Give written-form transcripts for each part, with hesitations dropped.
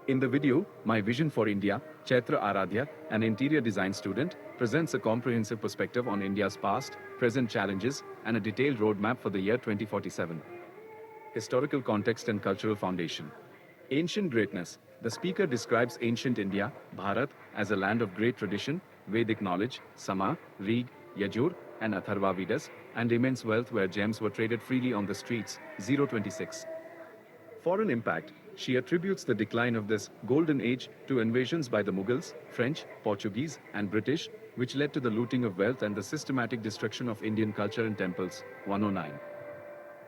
In the video, My Vision for India, Chaitra Aradhya, an interior design student, presents a comprehensive perspective on India's past, present challenges, and a detailed roadmap for the year 2047. Historical context and cultural foundation. Ancient greatness. The speaker describes ancient India, Bharat, as a land of great tradition, Vedic knowledge, Sama, Rig, Yajur, and Atharva Vedas, and immense wealth where gems were traded freely on the streets. 026. Foreign impact. She attributes the decline of this golden age to invasions by the Mughals, French, Portuguese, and British, which led to the looting of wealth and the systematic destruction of Indian culture and temples. 109.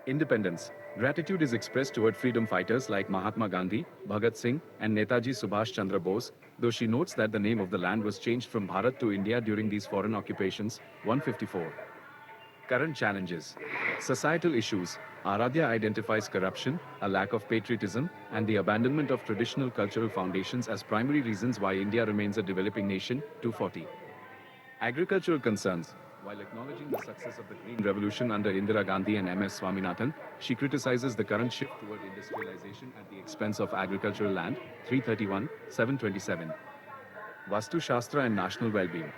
Independence. Gratitude is expressed toward freedom fighters like Mahatma Gandhi, Bhagat Singh, and Netaji Subhash Chandra Bose, though she notes that the name of the land was changed from Bharat to India during these foreign occupations. 154. Current challenges. Societal issues. Aradhya identifies corruption, a lack of patriotism, and the abandonment of traditional cultural foundations as primary reasons why India remains a developing nation. 240. Agricultural concerns. While acknowledging the success of the Green Revolution under Indira Gandhi and M.S. Swaminathan, she criticizes the current shift toward industrialization at the expense of agricultural land. 331, 727. Vastu Shastra and national well-being.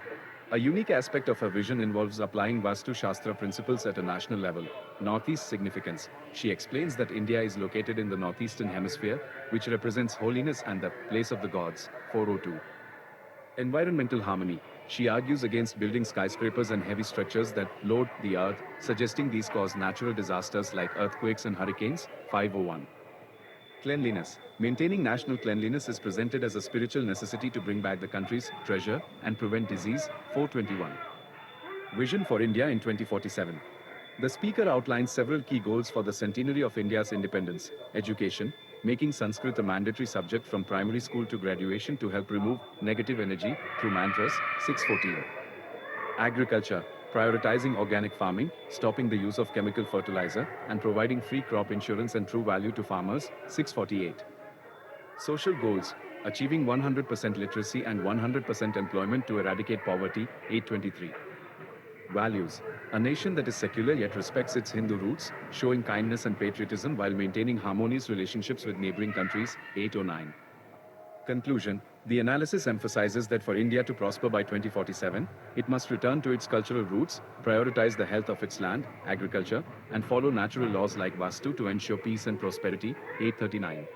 A unique aspect of her vision involves applying Vastu Shastra principles at a national level. Northeast significance. She explains that India is located in the northeastern hemisphere, which represents holiness and the place of the gods. 402. Environmental harmony. She argues against building skyscrapers and heavy structures that load the earth, suggesting these cause natural disasters like earthquakes and hurricanes. 501. Cleanliness. Maintaining national cleanliness is presented as a spiritual necessity to bring back the country's treasure and prevent disease. 421. Vision for India in 2047. The speaker outlines several key goals for the centenary of India's independence. Education. Making Sanskrit a mandatory subject from primary school to graduation to help remove negative energy through mantras. 614. Agriculture. Prioritizing organic farming, stopping the use of chemical fertilizer, and providing free crop insurance and true value to farmers. 648. Social goals. Achieving 100% literacy and 100% employment to eradicate poverty. 823. Values. A nation that is secular yet respects its Hindu roots, showing kindness and patriotism while maintaining harmonious relationships with neighboring countries. 809. Conclusion. The analysis emphasizes that for India to prosper by 2047, it must return to its cultural roots, prioritize the health of its land, agriculture, and follow natural laws like Vastu to ensure peace and prosperity. 839.